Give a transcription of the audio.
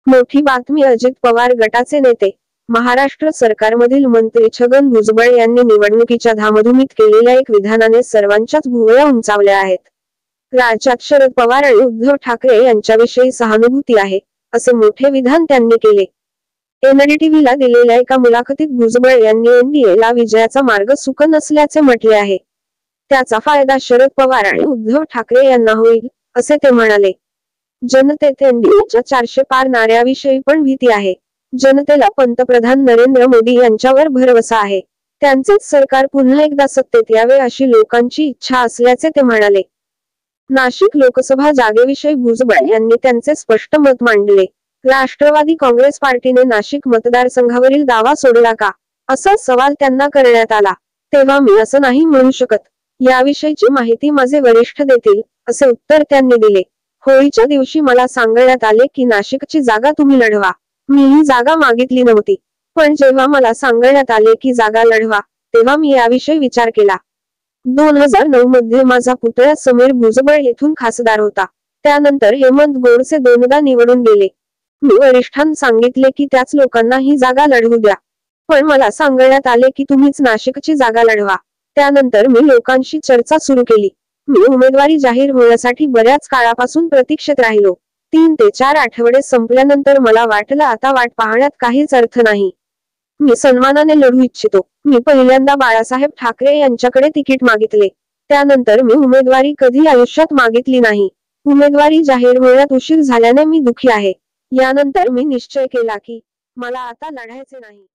मोठी बातमी अजित पवार गटाचे नेते महाराष्ट्र सरकारमधील मंत्री छगन भुजबळ यांनी निवडणुकीच्या धामधुमीत केलेल्या एक विधानाने सर्वांच्याच भुवया उंचावल्या आहेत. राज्यात शरद पवार आणि उद्धव ठाकरे यांच्याविषयी सहानुभूती आहे, असे मोठे विधान त्यांनी केले. एनडीटीव्हीला दिलेल्या एका मुलाखतीत भुजबळ यांनी एनडीएला विजयाचा मार्ग सुकर नसल्याचे म्हटले आहे. त्याचा फायदा शरद पवार आणि उद्धव ठाकरे यांना होईल, असे ते म्हणाले. जनतेत एनडीएच्या 400 पार नाऱ्याविषयी पण भीती आहे. जनतेला पंतप्रधान नरेंद्र मोदी यांच्यावर भरवसा आहे. त्यांचेच सरकार पुन्हा एकदा सत्तेत यावे अशी लोकांची इच्छा असल्याचे ते म्हणाले. नाशिक लोकसभा जागेविषयी भुजबळ यांनी त्यांचे स्पष्ट मत मांडले. राष्ट्रवादी काँग्रेस पार्टीने नाशिक मतदारसंघावरील दावा सोडला का, असा सवाल त्यांना करण्यात आला. तेव्हा मी असं नाही म्हणू शकत. याविषयीची माहिती माझे वरिष्ठ देतील, असे उत्तर त्यांनी दिले. होळीच्या दिवशी मला सांगण्यात आले की नाशिकची जागा तुम्ही लढवा. मी ही जागा मागितली नव्हती, पण जेव्हा मला सांगण्यात आले की जागा लढवा, तेव्हा मी याविषयी विचार केला. 2009 मध्ये माझा पुतळा समीर भुजबळ येथून खासदार होता. त्यानंतर हेमंत गोडसे 2दा निवडून गेले. मी वरिष्ठांना सांगितले की त्याच लोकांना ही जागा लढवू द्या, पण मला सांगण्यात आले की तुम्हीच नाशिकची जागा लढवा. त्यानंतर मी लोकांशी चर्चा सुरू केली. मी उमेदवारी जाहीर होण्यासाठी बऱ्याच काळापासून प्रतीक्षेत राहिलो. 3 ते 4 आठवडे संपल्यानंतर मला वाटलं आता वाट पाहण्यात काहीच अर्थ नाही. मी सन्मानाने लढू इच्छितो. मी पहिल्यांदा बाळासाहेब ठाकरे यांच्याकडे तिकीट मागितले. त्यानंतर मी उमेदवारी कधी आयुष्यात मागितली नाही. उमेदवारी जाहीर होण्यात उशीर झाल्याने मी दुःखी आहे. यानंतर मी निश्चय केला की मला आता लढायचे नाही.